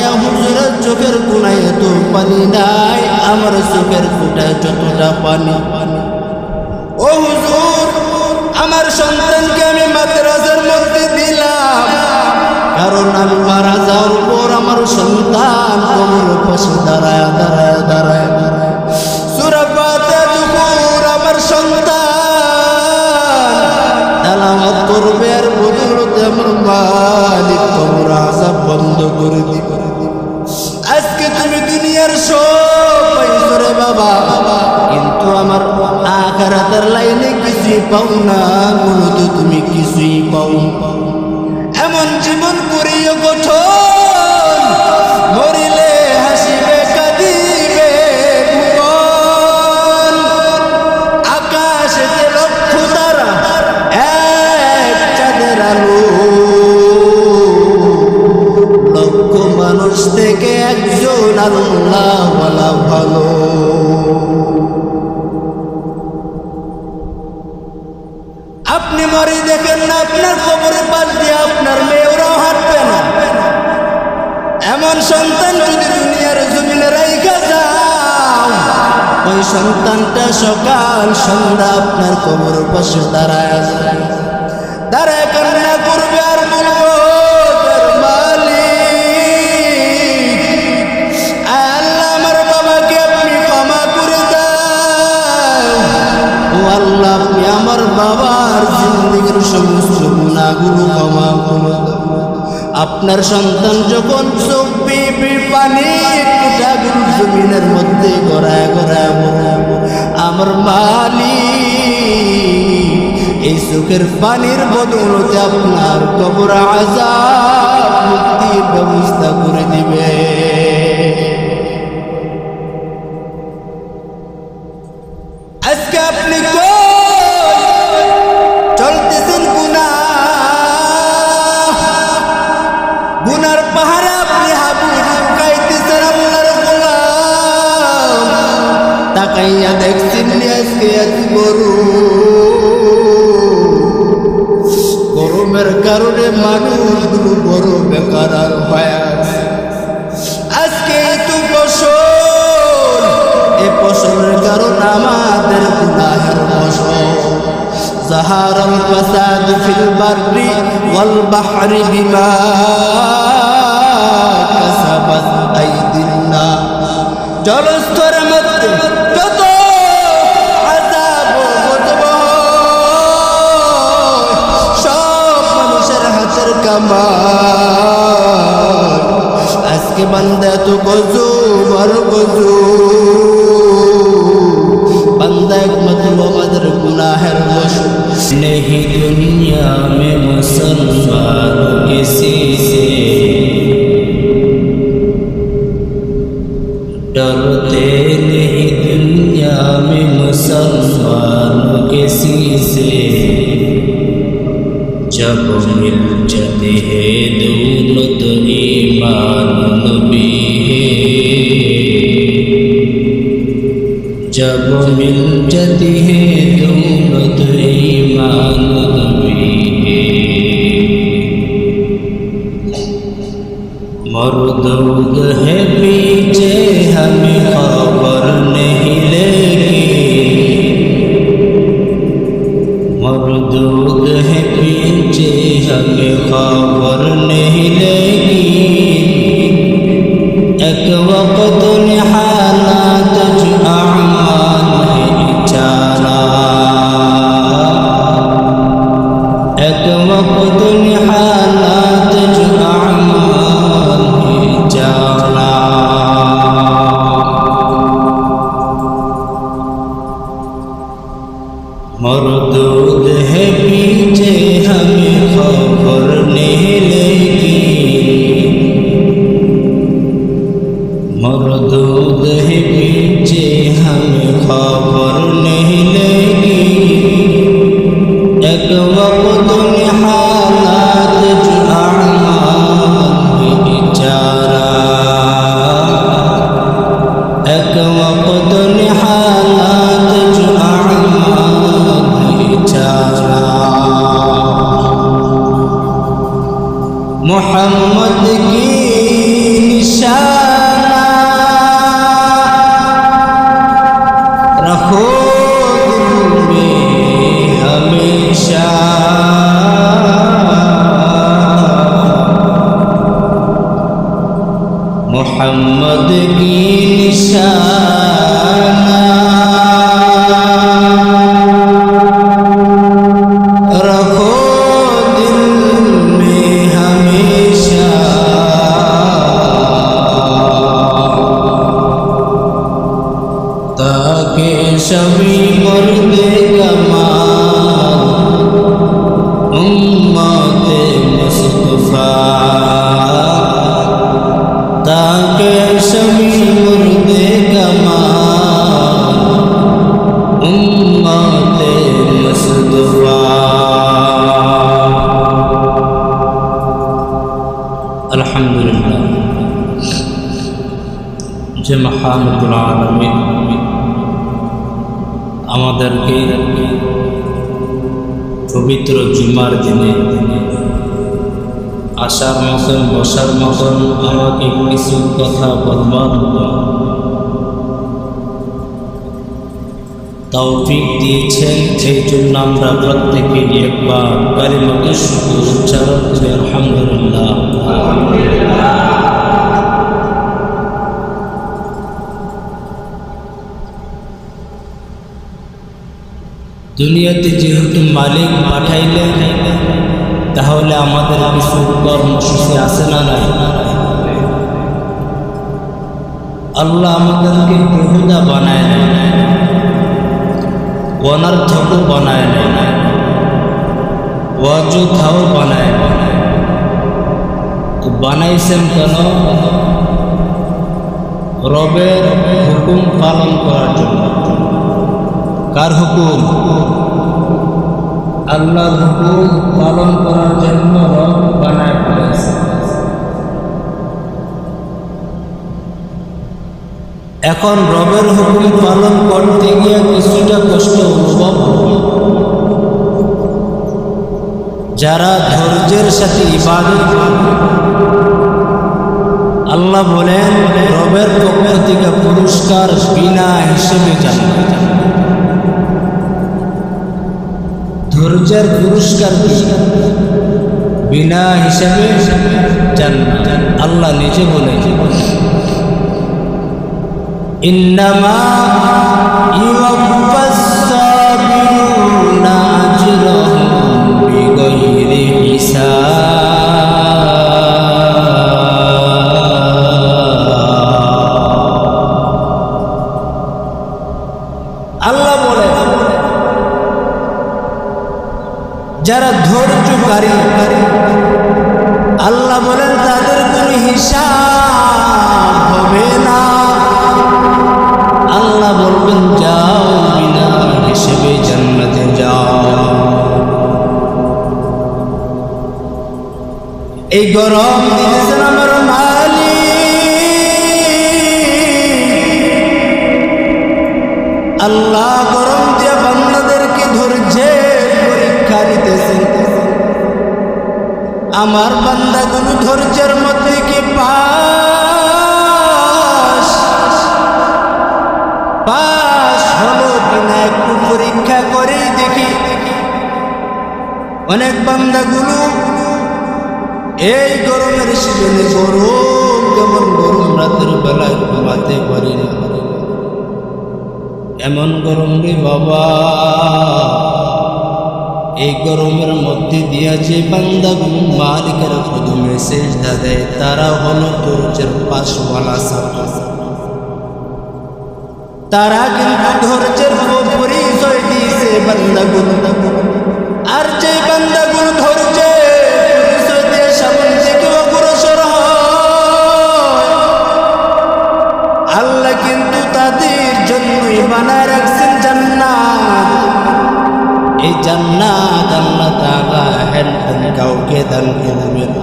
দিয়া হুজুরের চোখের কোনায় এত পানি নাই, আমার চোখের কোটায় যতটা পানি। ও হুজুর, আমার সন্তানকে আমি মাদ্রাসার মধ্যে দিলাম, কারণ আমি মারা যাওয়ার পর আমার সন্তান কবরের পাশে দাঁড়ায় দাঁড়ায় দাঁড়ায় দাঁড়ায় সূরা ফাতিহা দুপুর আমার সন্তান তেলাওয়াত করবে, আর বদৌলতে আমার মালিক কবর আযাব বন্ধ করে দিবে। আজকে তুমি দুনিয়ার সব পাইছো রে বাবা, কিন্তু আমার আখিরাতের লাইনে কিছুই পাও না, মূলত তুমি কিছুই পাও। এমন জীবন করিও গঠন, মরিলে হাসিবে কাঁদিবে ভুবন। আকাশেতে লক্ষ তারা, এক চাঁদের আলো, লক্ষ মানুষ থেকে একজন আল্লাহওয়ালা ভালো। আপনি মরে দেখেন না, আপনার কবরের পাশ দিয়ে আপনার মেয়েরাও হাঁটবে না। এমন সন্তান যদি দুনিয়ার জমিনে রাইখা যাও, ওই সন্তানটা সকাল সন্ধ্যা আপনার কবরের পাশে দাঁড়ায় দাঁড়ায় কান্না করবে আর বলবো, আল্লাহ আমার বাবাকে আপনি ক্ষমা করে দাও। ও আল্লাহ, আপনি আমার বাবার জিন্দেগীর সমস্ত গুনাহগুলো ক্ষমা করে দাও। আপনার সন্তান যখন চোখ বেয়ে পানি ফোঁটাগুলো জমিনের মধ্যে গড়ায় গড়ায় আমার মালিক এই চোখের পানির বদৌলতে আপনার কবর আযাব মুক্তির ব্যবস্থা করে দিবে। আজকে আপনি চলতেছেন গুনার পাহাড়ে, আপনি হাবু খাইতেছেন আপনার গোলাম। তাকাইয়া দেখছেন আজকে এত গরমের কারণে মানুষগুলো বড় বেকার আর হয়ে আছে। আজকে এত ফসল, এই ফসলের কারণ আমাদের গুনাহের ফসল। ظهر الفساد في البر والبحر بما كسبت أيدي الناس। জলস্তরের মধ্যে যত আযাব গজব, সব মানুষের হাতের কামাই। আজকে বান্দা এত গজব আর গজব, बंदा एक मतलब अदर गुनाहर वश नहीं दुनिया में मुसलमान किसी से डरते, नहीं दुनिया में मुसलमान किसी से। जब मिल जाते हैं दोनों तो ईमान नबी है, जब मिल जाती है दोनों तो ईमान नबी है। मर्दूद है पीछे हमें खबर नहीं लेगी, मर्दूद है पीछे हमें खबर नहीं लेगी। एक वक्त हालात जो अमाल है इचारा, एक वक्त हालात जो अमाल है इचारा। मर्दूद है पीछे हमें खबर नहीं लेगी, मर्दूद है पीछे हमें खबर नहीं लेगी। एक वक्त हालात जो अमाल है इचारा, एक वक्त हालात जो अमाल है इचारा। मोहम्मद की मोहम्मद की निशाना रखो दिल में हमेशा ताकि सभी मुर्दे कमाल उम्मते मुस्तफा ताकि सभी मुर्दे कमाल उम्मते मुस्तफा। अल्हम्दुलिल्लाह যে মহানুল আলামিন আমাদেরকে পবিত্র জুমার দিনে আসার মতন বসার মতন আমাকে কিছু কথা বলবার তৌফিক দিয়েছেন, সেই জন্য আমরা প্রত্যেকে একবার কালিমাতুশ শুকর উচ্চারণ করি আলহামদুলিল্লাহ। দুনিয়াতে যেহেতু মালিক পাঠাইলেন তাহলে আমাদের কিছু কর্মসূচি আছে না নাই? আল্লাহ আমাদেরকে বেহুদা বানায় নেয়, অনর্থক বানায় নেয়, অযোধ্যাও বানায় নেয়। তো বানাইছেন কেন? রবের হুকুম পালন করার জন্য। কার হুকুম? আল্লাহর হুকুম পালন করার জন্য রব বানায় ফেলেছে। এখন রবের হুকুম পালন করতে গিয়ে কিছুটা কষ্ট অনুভব হবে। যারা ধৈর্যের সাথে ইবাদত আল্লাহ বলেন রবের পক্ষ থেকে পুরস্কার বিনা হিসেবে জানবে। ধৈর্যের পুরস্কার বিনা হিসাবে জান্নাত। আল্লাহ নিজে বলে ইন্নামা ইউওয়াফাস সাবিরুনা আজরাহুম বিগাইরি হিসাব। আল্লাহ বলে যারা ধৈর্যকারী আল্লাহ বলেন তাদের কোনো হিসাব হবে না। আল্লাহ বলবেন যাও বিনা হিসেবে জান্নাতে যাও। এই গরম দিয়েছেন আমার মালিক। আল্লাহ গরম দিয়ে বান্দাদেরকে ধৈর্যের পরীক্ষা নিতেছেন। আমার বান্দাগুলো ধৈর্যের মধ্যে কি পাস হলো কিনা একটু পরীক্ষা করেই দেখি। অনেক বান্দাগুলো এই গরমের সিজনে গরম যেমন গরম রাতের বেলায় ঘুমাতে পারে না, এমন গরম রে বাবা। এই গরমের মধ্যে দিয়া যে বান্দাগুলো মালিকের কদমে সেজদা দেয় তারা হলো ধৈর্যের পাশওয়ালা ছাত্র। তারা কিন্তু ধৈর্যের পরিচয় দিয়েছে বান্দাগুলো। আর যে বান্দাগুলো ধৈর্যের পরিচয় দিয়ে সামনে থেকে অগ্রসর হয় আল্লাহ কিন্তু তাদের জন্যই বানায় রাখছেন জান্নাত। এই জান্নাত আল্লাহ তাআলা হেন কাউকে দান করবে না।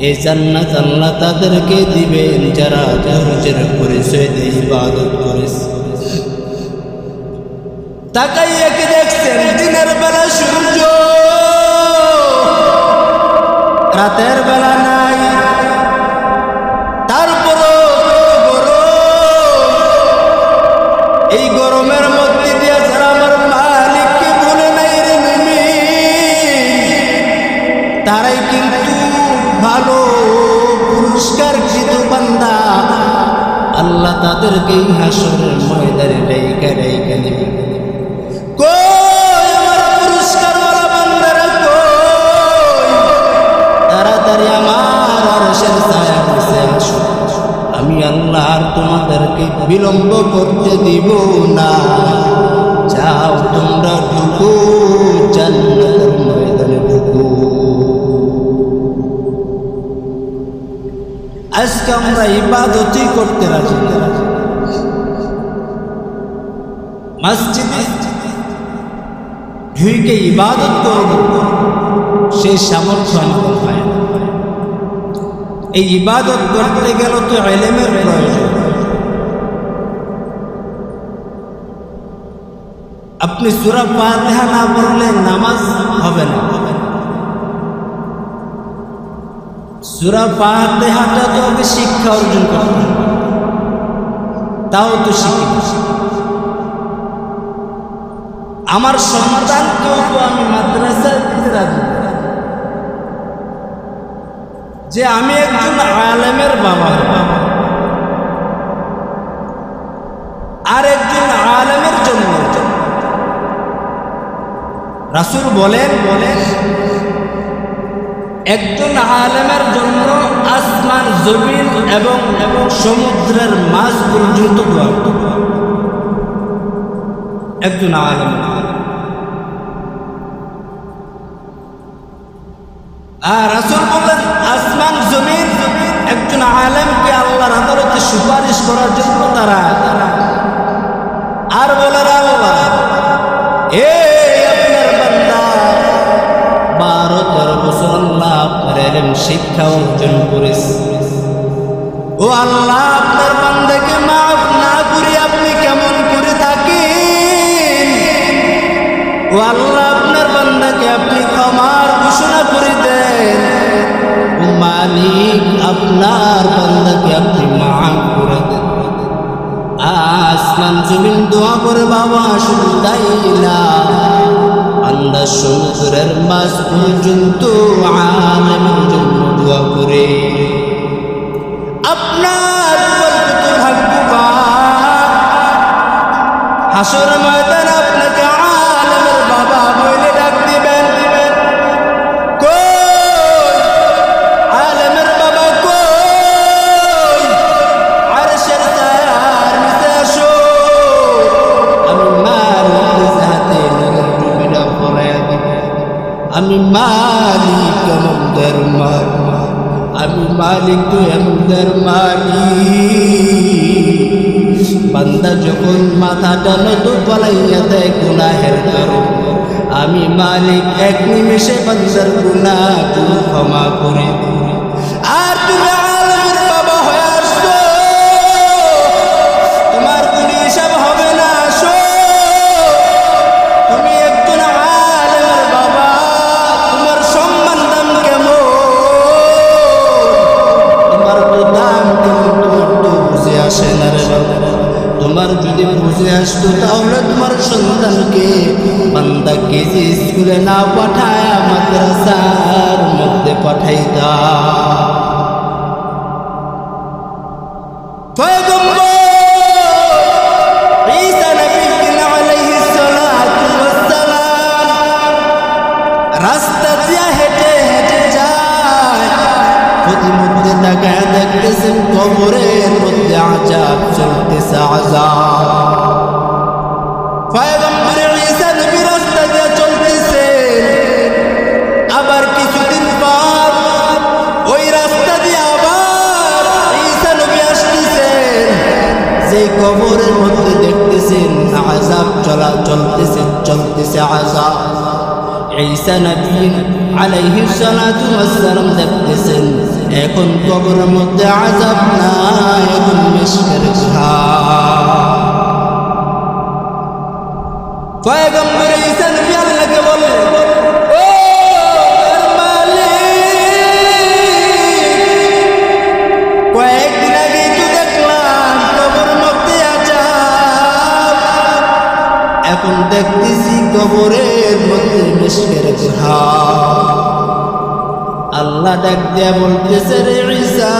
এই জান্নাত আল্লাহ তাদেরকে দিবেন যারা ধৈর্যের পরিচয় দিয়ে ইবাদত করেছে। তাকাইয়া কি দেখছেন? দিনের বেলা সূর্য, রাতের বেলা নাই, তারপরও গরম। এই গরমের মধ্যে দিয়ে যারা আমার মালিককে ভুলে নাই রে মুমিন, তারাই কিন্তু ভালো পুরস্কার কৃত বান্দা, আল্লাহ তাদেরকে হাসরের ময়দানে রেখে রেখে নেবে। কই আমার পুরস্কারওয়ালা বান্দারা, কই তাড়াতাড়ি আমার আরশের ছায়ার নিচে আসো। আমি আল্লাহ আর তোমাদেরকে বিলম্ব করতে দিব না। যাও তোমরা ঢুকো, জান্নাতের ময়দানে ঢুকো। আজকে আমরা ইবাদতই করতে রাজি না। মসজিদে ঢুকে ইবাদত করব, সেই সামর্থ্য আমাদের হয় না। এই ইবাদত করতে গেল তো ইলমের প্রয়োজন। আপনি সূরা ফাতিহা না পড়লে নামাজ হবে না। সূরা ফাতিহাটা তো আগে শিক্ষা অর্জন করতে হবে, তাও তো শিখি। আমার সন্তানকেও তো আমি মাদ্রাসায় দিতে রাজি যে আমি একজন আলেমের বাবা, আর একজন আলেমের জন্য রাসূল বলেন একজন আলেমের জন্য আসমান জমিন এবং সমুদ্রের মাঝ পর্যন্ত দোয়া করতে। একজন আলেম, আর রাসূল বললেন আসমান জমিন একজন আলেমকে আল্লাহর আদালতে সুপারিশ করার জন্য তারা। আর বলেন আল্লাহ আপনার বান্দা 12-13 বছর আল্লাহ আপনার ইলম শিক্ষা অর্জন করেছে, ও আল্লাহ আপনার বান্দাকে মাফ না করে আপনি কেমন করে থাকেন? ও আল্লাহ আপনার বান্দাকে আপনি ক্ষমার ঘোষণা করে দেন। ও মালিক আপনার বান্দাকে আপনি মাফ করে দেন। আসমান জমিন দোয়া করে বাবা, শুধু তাই না, বান্দা সমুদ্রের মাঝ পর্যন্ত আলেমের জন্য দোয়া করে। আপনার কত ভাগ্যবান, হাসর ময়দানে আপনাকে আলেমের বাবা বলে ডাক দিবেন। কই আলেমের বাবা, কই আরশের ছায়ার নিচে আসো। আমি মালিক হাতে নজর ডুবিনা পড়াইয়া দিব। আমি মালিক আমাদের মালিক, আমি মালিক তো আমাদের মালিক। বান্দা যখন মাথাটা নত পালাইয়া দেয় গুনাহের কারণ, আমি মালিক এক নিমেষে বান্দার গুনাহ ক্ষমা করে দিই। আর তুমি আলেমের বাবা হয়ে আসছো, তোমার কোন হিসাব হবে না। আসো, তুমি একজন আলেমের বাবা, তোমার সম্মান দাম কেমন? তোমার তো দাম কেমন? তোমার তো বুঝে আসে না রে বাবা। তোমার যদি বুঝে আসতো তাহলে তোমার সন্তানকে বান্দা কেজি স্কুলে না পাঠায় মাদ্রাসার মধ্যে পাঠাইতা। পয়গম্বর ঈসা নবী আলাইহিস সালাতু ওয়াস সালাম রাস্তা দিয়ে হেঁটে হেঁটে যায়, প্রতিমধ্যে তাকায় দেখতেছেন কবরের মধ্যে আযাব চলতেছে, আযাব। পয়গম্বর ঈসা নবী রাস্তা দিয়ে চলতেছেন, আবার কিছুদিন পর ওই রাস্তা দিয়ে আবার ঈসা নবী আসতেছেন, যে কবরের মধ্যে দেখতেছেন আযাব চলতেছে আযাব। ঈসা নবী আলাইহিস সালাতু ওয়াস সালাম দেখতেছেন এখন কবরের মধ্যে আযাব না, এখন মিশকের ঘাম। পয়গম্বর ঈসা নবী আল্লাহকে বলে, ও মালিক, কয়েকদিন আগে তো দেখলাম কবরের মধ্যে আযাব, এখন দেখতেছি কবরের মধ্যে মিশকের ঘাম। আল্লাহ ডাক দিয়া বলতেছে, রে ঈসা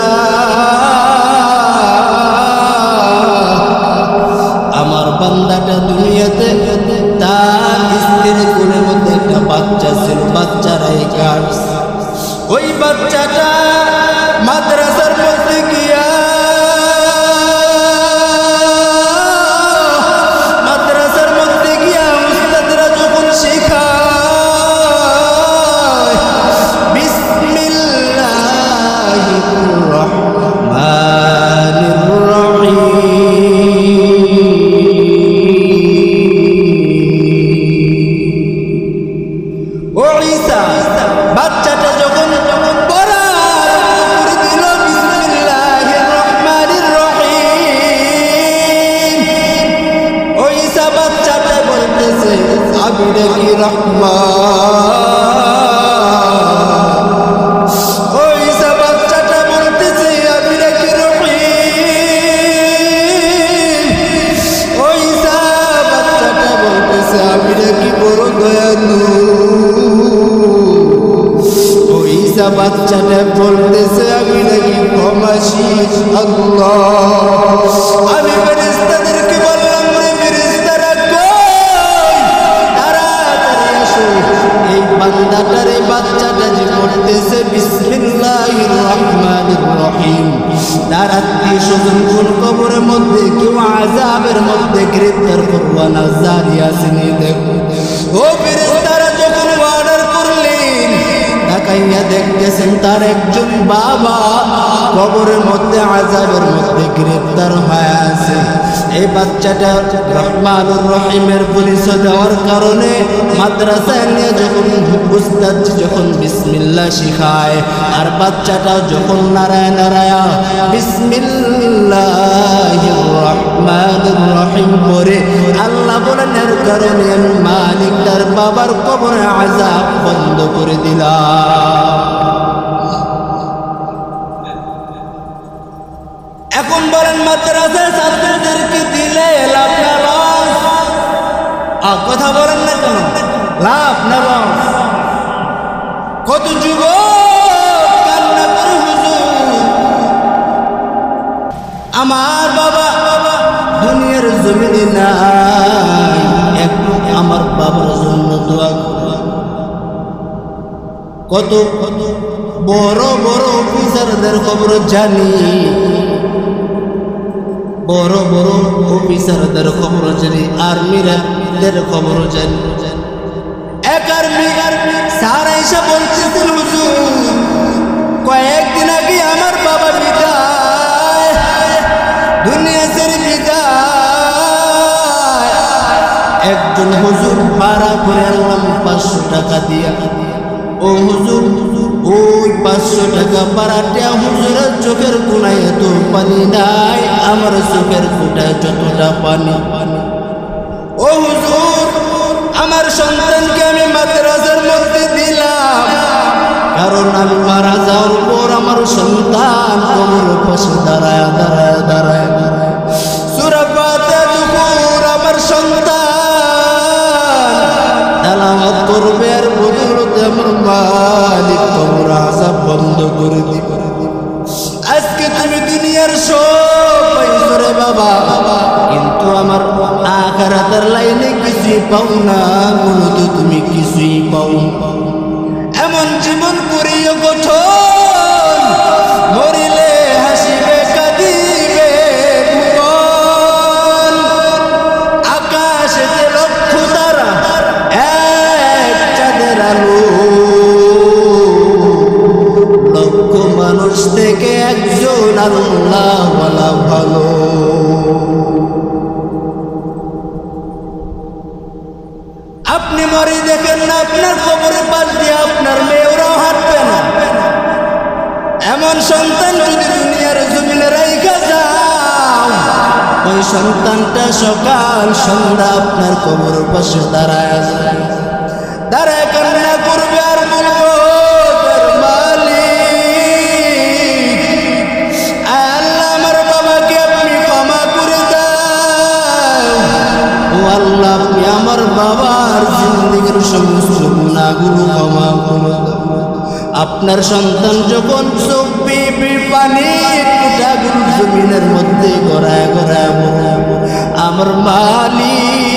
আল্লাহ। আমি ফেরেশতাদেরকে বললাম, রে ফেরেশতারা কই, তাড়াতাড়ি আসো। এই বান্দাটার, এই বাচ্চাটা যে পড়তেছে বিসমিল্লাহির রহমানির রহিম, তার আত্মীয় স্বজন কোন কবরের মধ্যে, কেউ আযাবের মধ্যে গ্রেফতার করবা না, জারি আসেনি। দেখো ও ফেরেশতারা যখন অর্ডার করলেন, তাকাইয়া দেখতেছেন তার একজন বাবা কবরের মধ্যে আযাবের মধ্যে গ্রেফতার হয়ে আছে। এই বাচ্চাটা রহমানুর রহিমের পরিচয় দেওয়ার কারণে মাদ্রাসায় নিয়ে যখন উস্তাদ যখন বিসমিল্লাহ শিখায়, আর বাচ্চাটা যখন নারায় নারায়া বিসমিল্লাহির রহমানির রহিম পড়ে, আল্লাহ বলেন এর কারণে আমি মালিক তার বাবার কবরে আযাব বন্ধ করে দিলাম। এখন বলেন মাদ্রাসার ছাত্রদেরকে দিলে লাভ না লস? কথা বলেন না কেন? লাভ না লস? কত যুবক কান্না করে, হুজুর আমার বাবা দুনিয়ার জমিনে নাই, একটু আমার বাবার জন্য দোয়া করুন। কত কত বড় বড় অফিসারদের খবর জানি, বড় বড় অফিসারদের খবর জানি, আর্মিদের খবর জানি। এক আর্মি স্যার এসে বলতেছেন, হুজুর কয়েকদিন আগে আমার বাবা বিদায়, দুনিয়া ছেড়ে বিদায়। একজন হুজুর ভাড়া করে আনলাম 500 টাকা দিয়া। ও হুজুর, ওই 500 টাকা ভাড়াটা হুজুরের চোখের কোনায় এত পানি নাই, আমার চোখের কোনায় যতটা পানি। ও হুজুর, আমার সন্তানকে আমি মাদ্রাসার মধ্যে দিলাম, কারণ আমি মারা যাওয়ার পর আমার সন্তান কবরের পাশে দাঁড়ায় দাঁড়ায় দাঁড়ায় দাঁড়ায় সূরা ফাতিহা দুপুর আমার সন্তান তেলাওয়াত করবে, আর বদৌলতে আমার মালিক কবর আযাব বন্ধ করে দিবে। আজকে তুমি দুনিয়ার সব পাইছো রে বাবা, কিন্তু আমার আখিরাতের লাইনে কিছুই পাও না, মূলত তুমি কিছুই পাও। এমন জীবন করিও গঠন, মরিলে হাসিবে কাঁদিবে ভুবন। আকাশেতে লক্ষ তারা, এক চাঁদের আলো, লক্ষ মানুষ থেকে একজন আল্লাহওয়ালা ভালো। আপনি মরে দেখেন না, আপনার কবরের পাশ দিয়ে আপনার মেয়েরাও হাঁটবে না। এমন সন্তান যদি দুনিয়ার জমিনে রাইখা যাও, ওই সন্তানটা সকাল সন্ধ্যা আপনার কবরের পাশে দাঁড়ায় যায়, দাঁড়ায় কান্না করবে আর বলবো, আল্লাহ আমার বাবাকে আপনি ক্ষমা করে দাও। ও আল্লাহ, আপনি আমার বাবার জিন্দেগীর সমস্ত গুনাহগুলো ক্ষমা করে দাও। আপনার সন্তান যখন চোখ বেয়ে পানি টুটাগুলো জমিনের মধ্যে গড়ায় গড়ায় আমার মালিক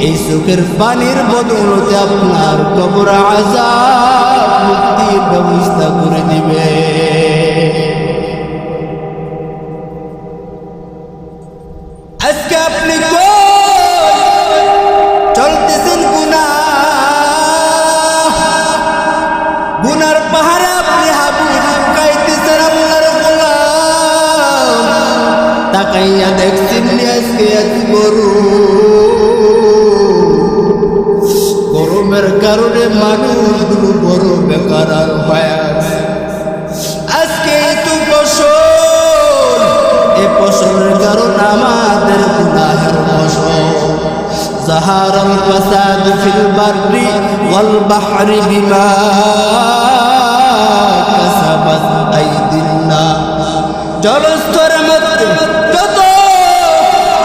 এই চোখের পানির বদৌলতে আপনার কবর আযাব মুক্তির ব্যবস্থা করে দিবে। আজকে আপনি চলতেছেন গুনার পাহাড়ে, আপনি হাবু কাইতেছেন আপনার গোলাম। তাকাইয়া দেখছেন আজকে এত গরমের কারণে মানুষগুলো বড় বেকার আর হয়ে আছে। আজকে তো ফসল, এই ফসলের কারণে আমাদের গুনাহের ফসল। ظهر الفساد في البر والبحر بما كسبت أيدي الناس। জলস্তরের মধ্যে যত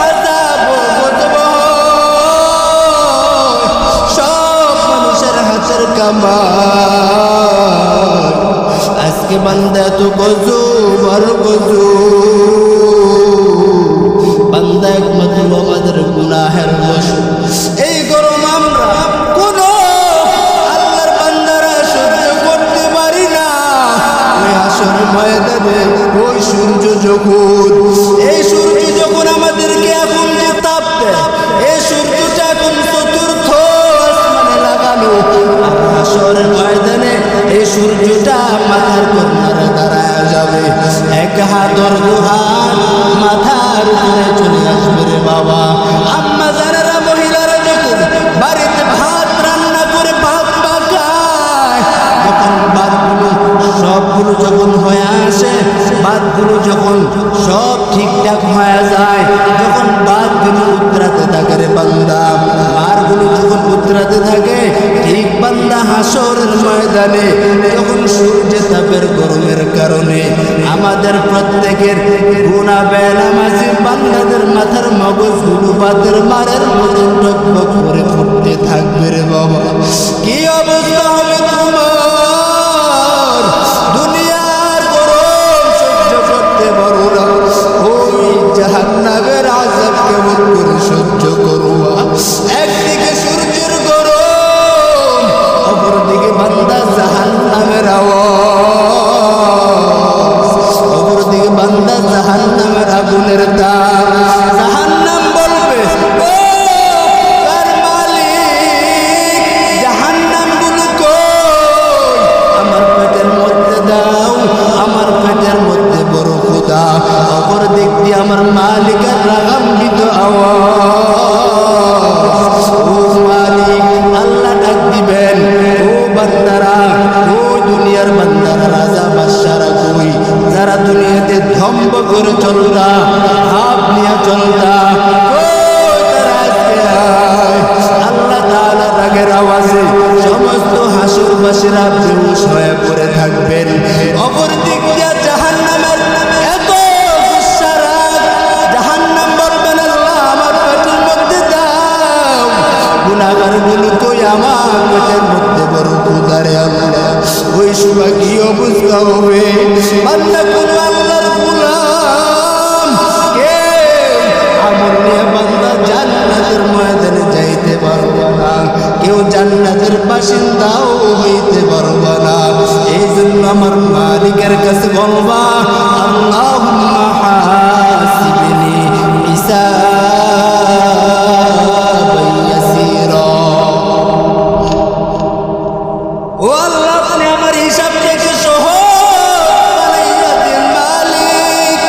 আযাব গজব, সব মানুষের হাতের কামাল। আজকে বান্দা তো গজব আর মগজু বান্দা একমাত্র আমাদের গুনাহের বশ। এই গরম আমরা কোন আল্লাহর বান্দারা সহ্য করতে পারি না। ওই হাসর ময়দানে ওই সূর্য যখন আমাদেরকে এখন যে তাপ দেয়, এই সূর্যটা এখন চতুর্থ আসমানে লাগানো। আর হাসরের ময়দানে এই সূর্যটা মাথার কর্নারে দাঁড়ায় যাবে। এক হাতর দুহাত মাথার উপরে চলে আসবে রে বাবা। আম্মা যারা মহিলারা যখন বাড়িতে ভাত রান্না করে ভাত পাকায়, যখন ভাতগুলো সবগুলো যখন হয়ে আসে, ভাতগুলো যখন সব ঠিকঠাক হয়ে যায়, যখন ভাতগুলো উতরাতে থাকে রে বান্দা, মারগুলো যখন উতরাতে থাকে, ঠিক বান্দা হাসরের ময়দানে যখন সূর্যের তাপের গরমের কারণে আমাদের প্রত্যেকের গুনাহ বেনামাজি বান্দাদের মাথার মগজগুলো ভাতের মারের মতন টকবক করে ফুটতে থাকবে রে বাবা। কি অবস্থা হবে তোমার? দুনিয়ার গরম সহ্য করতে পারো না, ওই জাহান্নামের আযাব কেমন করে সহ্য করবা? একদিকে সূর্যের গরম, অপরদিকে বান্দা জাহান্নামের আওয়াজ, অপরদিকে বান্দা জাহান্নামের আগুনের তাপ। জাহান্নাম বলবে, ও কার মালিক, জাহান্নামগুলো কই? আমার পেটের মধ্যে দাও, আমার পেটের মধ্যে বড় ক্ষুধা। অপর দিক দিয়ে আমার মালিকের রাগান্বিত আওয়াজ, ও মালিক। আল্লাহ ডাক দিবেন, ও বান্দারা, ও দুনিয়ার বান্দারা, রাজা বাদশারা কই? যারা দুনিয়াতে ধম্ব করে চলতা, হাত নিয়ে চলতা, কই তারা আজকে আয়? আল্লাহ তাআলা রাগের আওয়াজে সমস্ত হাসরবাসীরা বেহুশ হয়ে পড়ে থাকবেন। অপর দিক দিয়ে জাহান্নামের এত গুসা রাগ, জাহান্নাম বলবেন, আল্লাহ আমার পেটের মধ্যে দাও। গুনাহগারগুলো কই? আমার পেটের মধ্যে বড় ক্ষুধা রে আল্লাহ। ওই সময় কি অবস্থা হবে? বান্দা কোন আল্লাহর গোলাম, কে আমল নিয়ে বান্দা জান্নাতের ময়দানে যাইতে পারবে না, কেউ জান্নাতের বাসিন্দাও হইতে পারবে না। এই জন্য আমার মালিকের কাছে বলবা, আল্লাহুম্মা হাসিবনি হিসাবান ইয়াসীরা। ও আল্লাহ, আপনি আমার হিসাবটাকে সহজ বানাইয়া দেন মালিক।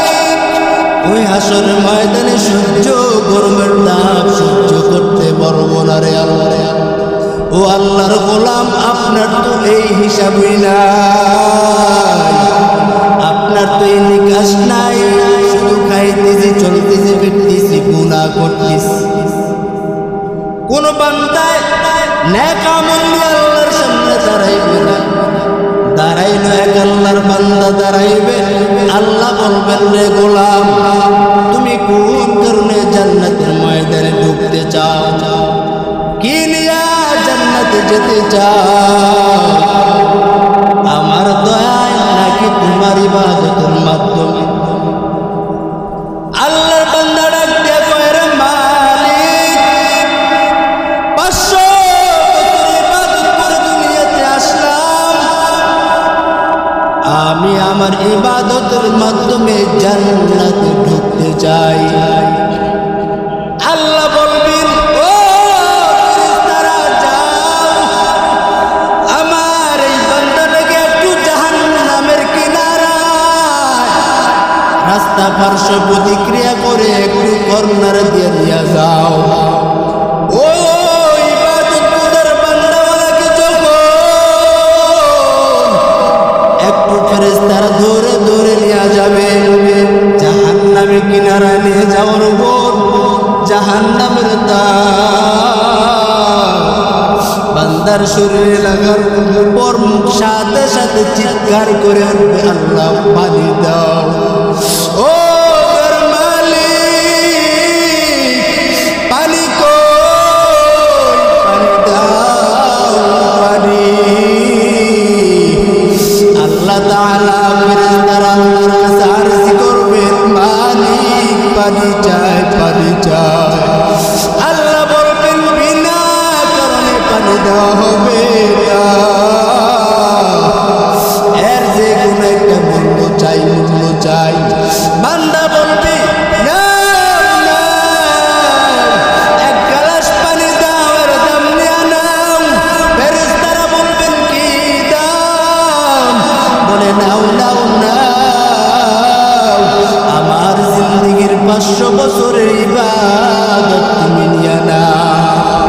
ওই হাসরের ময়দানে সহ্য গরমের তাপ সহ্য করতে পারবো না রে আল্লাহ। ও আল্লাহর গোলাম, আপনার তো এই হিসাবই নাই, আপনার তো এই নিকাশ নাই। শুধু খাইতেছি, চলতেছি, ফিরতেছি, গুনাহ করতেছি। কোন বান্দায় নেক আমল নিয়ে আল্লাহর সামনে দাঁড়াইবে না, দাঁড়াইলো এক আল্লাহর বান্দা দাঁড়াইবে। আল্লাহ বলবেন, রে গোলাম, তুমি কোন কারণে জান্নাতের ময়দানে ঢুকতে চাও? কি নিয়া জান্নাতে যেতে চাও? আমার দয়ায় নাকি তোমার ইবাদতের মাধ্যমে? আল্লাহর বান্দা ডাক দিয়ে কয়, রে মালিক, 500 বছর ইবাদত করে দুনিয়াতে আসলাম, আমি আমার ইবাদতের মাধ্যমে জান্নাতে ঢুকতে চাই। আল্লাহ বলবেন, ও ফেরেশতারা, যাও, আমার এই বান্দাটাকে একটু জাহান্নামের কিনারায় রাস্তা পার্শ্ব প্রতিক্রিয়া করে একটু কর্নারে দিয়ে নিয়ে যাও। ও ইবাদত গুজার বান্দাওয়ালাকে যখন একটু ফেরেশতারা ধরে ধরে নিয়ে যাবে জাহান্নামের কিনারায় নিয়ে যাওয়ার উপর জাহান্নামের তাপ বান্দার শরীরে লাগার পর সাথে সাথে চিৎকার করে উঠবে, আল্লাহ পানি দাও। ও ঘর মালিক, পানি কই? পানি দাও, পানি। আল্লাহ তাআলা ফেরেশতারা আল্লাহর কাছে আরজি পানি চায়, পানি চায়। আল্লাহ বলবেন বিনা কারণে পানি দেওয়া হবে না, এর যে কোনো একটা মূল্য চাই, মূল্য চাই। বান্দা বলবে না, না, এক গ্লাস পানি দাও, এর দাম নিয়ে নাও। ফেরেশতারা বলবেন কি দাম? বলে নাও, নাও, নাও, আমার জিন্দেগির 500 বছরের ইবাদত তুমি নিয়ে নাও।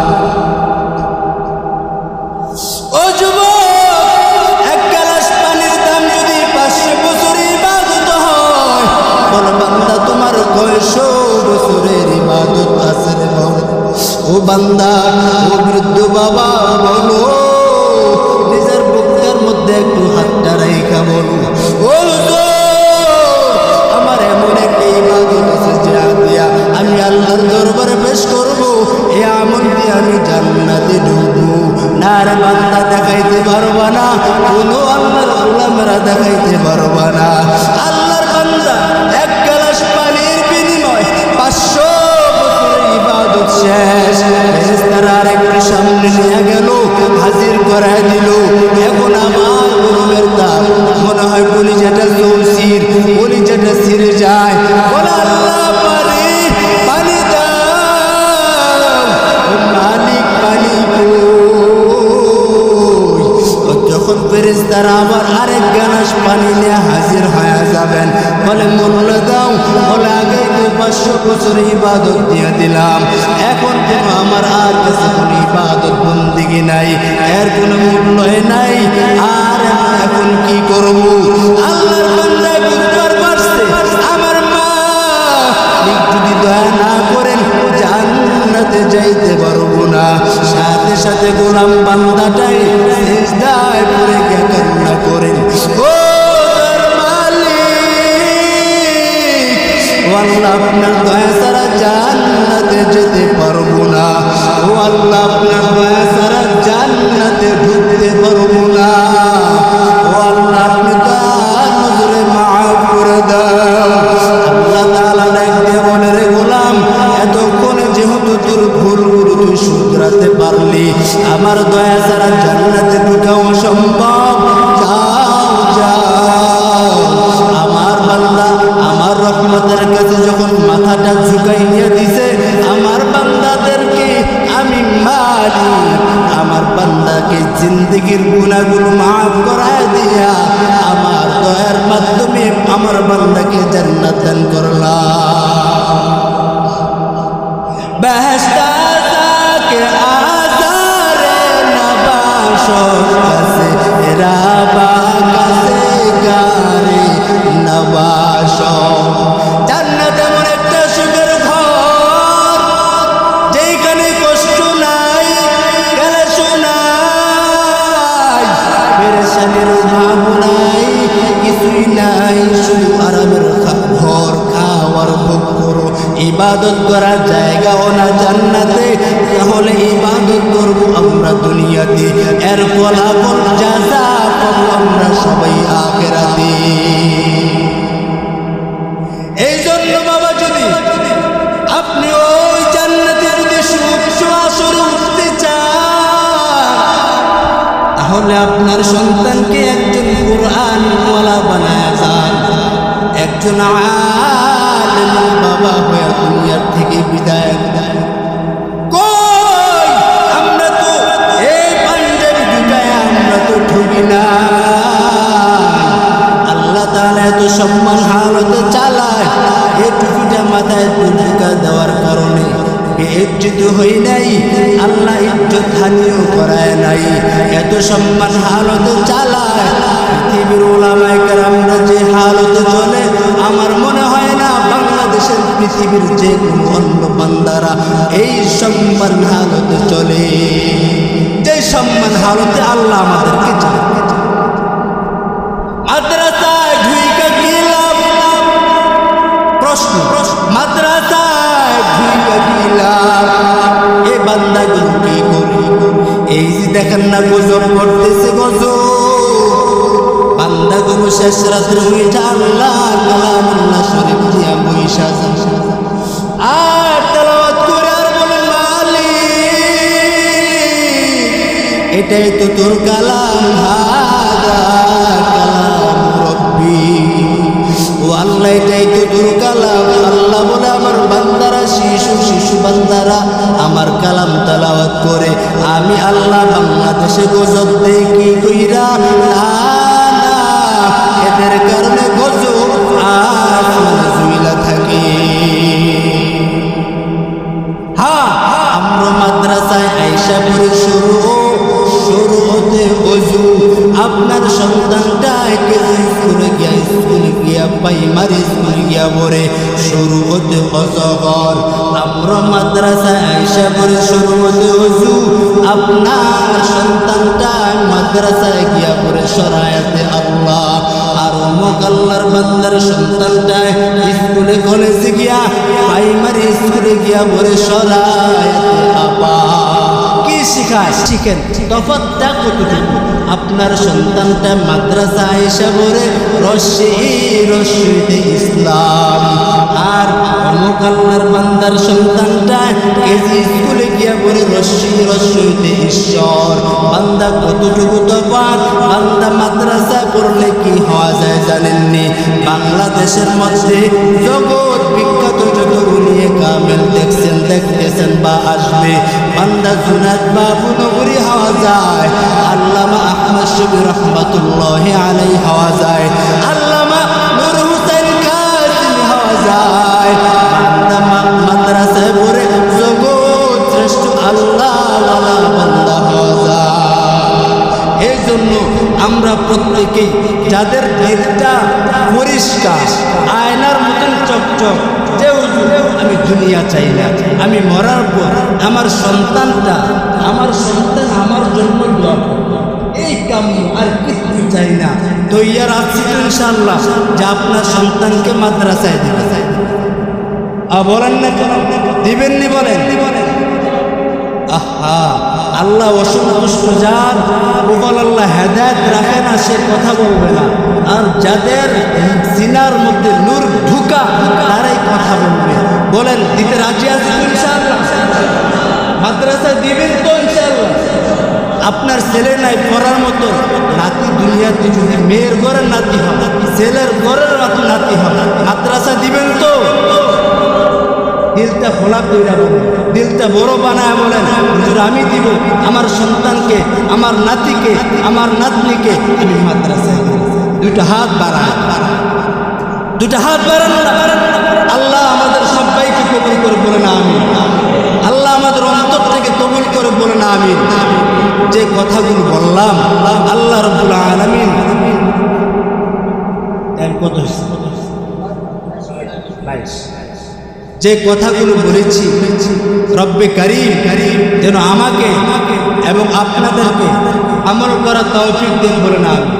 ও যুবক, এক গ্লাস পানির দাম যদি 500 বছরের ইবাদত হয়, বল বান্দা তোমার 900 বছরের ইবাদত আছে রে বাবা। ও বান্দা, ও বৃদ্ধ বাবা, বলো নিজের বুকের মধ্যে একটু হাতটা রাইখা বলো, ও আমার এমন একটা ইবাদত আছে যা দিয়া আমি আল্লাহর দরবারে পেশ করব, এই আমল দিয়ে আমি জান্নাতে ঢুকবো। না রে বান্দা, দেখাইতে পারবা না, কোনো আল্লাহর গোলামেরা দেখাইতে পারবা না। আল্লাহর বান্দা এক গ্লাস পানির বিনিময় 500 বছরের ইবাদত শেষ। ফেরেশতারা আরেকটু সামনে নিয়ে গেল, হাজির করায় দিল। এখন আমার গরমের তাপ, মনে হয় কলিজাটা চৌচির, কলিজাটা ছিঁড়ে যায়। বলে আল্লাহ পানি, পানি দাও, মালিক পানি কই? যখন ফেরেশতারা আবার আরেক গ্লাস পানি নিয়ে হাজির হয়ে যাবেন, বলে মূল্য দাও। বলে আগে তো 500 বছর ইবাদত দিয়ে দিলাম, এখন কেন আমার আর কাছে কোনো ইবাদত বন্দেগী নাই, এর কোনো মূল্যই নাই, আর এখন কি করব? আল্লাহর বান্দা বুঝবার পারছে আমার মালিক যদি দয়া না করেন জান্নাতে যাইতে পারবো না। সাথে সাথে গোলাম বান্দাটাই সিজদায় পড়ে গিয়ে কান্না করেন, ও তার মালিক, ও আল্লাহ আপনার দয়া ছাড়া জান্নাতে যেতে পারবো না, ও আল্লাহ আপনার দয়া ছাড়া জান্নাতে ঢুকতে পারবো না, ও আল্লাহ আপনি তার নজরে মাফ করে দাও। আল্লাহ তাআলা ডাকতে বলে, রে গোলাম, এতক্ষণে যেহেতু তোর ভুলগুলো তুই শুধরাতে পারলি, আমার দয়া ছাড়া জান্নাতে ঢুকাও সম্ভব, যাও, যাও। আমার বান্দা আমার রহমতের কাছে যখন মাথাটা ঝুঁকাইয়া দিছে, আমার বান্দাদেরকে আমি মালিক, আমার বান্দাকে জিন্দেগির গুনাহগুলো মাফ করায় দিয়া আমার দয়ার মাধ্যমে আমার বান্দাকে জান্নাত দান করলাম। বেহেশতে যাকে আযারে নবাশ কাছে রাবা কাছে গারে নবাশ। জান্নাত এমন একটা সুখের ঘর, যেখানে কষ্ট নাই, ক্লেশ নাই, পেরেশানির অভাব নাই, কিছুই নাই, শুধু আরামের ঘর, খাওয়ার ভোগ করো। ইবাদত করার জায়গাও না জান্নাতে, তাহলে ইবাদত করবো আমরা দুনিয়াতে, এর ফলাফল জাযা পাবো আমরা সবাই আখিরাতে। এই জন্য বাবা, যদি আপনি ওই জান্নাতে যদি সুখ আসরে উঠতে চান, তাহলে আপনার সন্তানকে একজন কোরআনওয়ালা বানায় যান, একজন আলেম বাবা হয়ে দুনিয়ার থেকে বিদায় দেন। কই আমরা তো এই পাঞ্জাবি ঢুকায় আমরা তো ঠকি না। আল্লাহ তাআলা এত সম্মান হালতে চালায়, এই টুপিটা মাথায় ঢুকা দেওয়ার কারণে ইজ্জত হই নাই, আল্লাহ ইজ্জত হানিও করায় নাই। এত সম্মান হালতে চালায়, পৃথিবীর উলামায়ে কেরামরা যে হালতে চলে, আমার মনে হয় না বাংলাদেশের পৃথিবীর যে কোনো অন্য বান্দারা এই সম্মান হালতে চলে, যে সম্মান হালতে আল্লাহ আমাদেরকে চায়। মাদ্রাসায় ঢুইকা কি লাভ? প্রশ্ন, মাদ্রাসায় ঢুইকা কি লাভ? এই বান্দাগুলো কি করে? এই যে দেখেন না গজব করতেছে, গজব বান্দাগুলো শেষ রাত্রে উঠে আল্লাহ কালামুল্লাহ শরীফ দিয়া বইসা বান্দারা আমার কালাম তেলাওয়াত করে আমি আল্লাহ বাংলাদেশে গজব দেই কি কইরা? না না, এদের কারণে গজব আসমানে ঝুইলা থাকে। হ্যাঁ, আমরা মাদ্রাসায় আইসা পড়ি শুরু হতে ওযু। আপনার সন্তানটা স্কুলে গিয়া প্রাইমারি স্কুলে গিয়া পড়ে শুরু হতে অজগর। আমরা মাদ্রাসায় আইসা পড়ি শুরু হতে ওযু। আপনার সন্তানটা মাদ্রাসায় গিয়া পড়ে সরায়াতে আল্লাহ। আর অমুক আল্লাহর বান্দার সন্তানটা স্কুলে কলেজে গিয়া প্রাইমারি স্কুলে গিয়া পড়ে সরায়াতে আপা। কি শিখায়? শিখেন তফাৎটা কতটুকু? আপনার সন্তানটা মাদ্রাসা আয়েশা পড়ে রশ্মিতে ইসলাম। আর অমুক আল্লাহর বান্দার সন্তানটা কেজি স্কুলে গিয়া পড়ে রশ্মিতে ঈশ্বর। বান্দা কতটুকু তফাৎ? বান্দা মাদ্রাসা পড়লে কি হওয়া যায় জানেননি? বাংলাদেশের মধ্যে জগৎ বিখ্যাত যত উলিয়ে কামেল দেখতেছেন বা আসবে, বান্দা জুনায়েদ বাবু নগরী হওয়া যায়, আল্লামা আহমদ শফি রহমাতুল্লাহি আলাইহি হওয়া যায়, আল্লামা নূর হোসেন কাসিমি হওয়া যায়। বান্দা মাদ্রাসায় পড়ে জগৎ শ্রেষ্ঠ আল্লাহওয়ালা বান্দা হওয়া যায়। এই জন্য আমরা প্রত্যেকেই যাদের দিলটা পরিষ্কার আয়নার মতন চকচক, আমি দুনিয়া চাই না, আমি মরার পর আমার সন্তান আমার জন্য দোয়া করবে, এই কাম্য, আর কিছু চাই না। তৈয়ার আছি ইনশাআল্লাহ যে আপনার সন্তানকে মাদ্রাসায় দিবে। বলেন না কেন দিবেননি? বলেন। আহা, আল্লাহ অসন্তুষ্ট যার উপর আল্লাহ হেদায়েত রাখে না সে কথা বলবে না। আর যাদের সিনার মধ্যে নূর ঢুকা তারাই কথা বলবে। বলেন দিতে রাজি আছি ইনশাআল্লাহ? মাদ্রাসা দিবেন তো ইনশাআল্লাহ? আপনার ছেলে নাই পড়ার মতো, নাতি দুনিয়াতে যদি মেয়ের ঘরের নাতি হয়, ছেলের ঘরের নাতি হয়, মাদ্রাসা দিবেন তো? দিলটা খোলা কইরা বলেন, দিলটা বড় বানায় বলেন, হুজুর আমি দিব আমার সন্তানকে, আমার নাতিকে, আমার নাতনিকে আমি মাদ্রাসায় দিব। দুইটা হাত বাড়ান, দুইটা হাত বাড়ান। আল্লাহ আমাদের সবাইকে কবুল করে বলেন আমিন। আল্লাহ আমাদের অন্তর থেকে কবুল করে বলেন আমিন। যে কথাগুলো বললাম আল্লাহ রাব্বুল আলামিন কত যে কথাগুলো বলেছি রব্বে কারীম যেন আমাকে এবং আপনাদেরকে আমল করার তৌফিক দেন বলেন আমিন।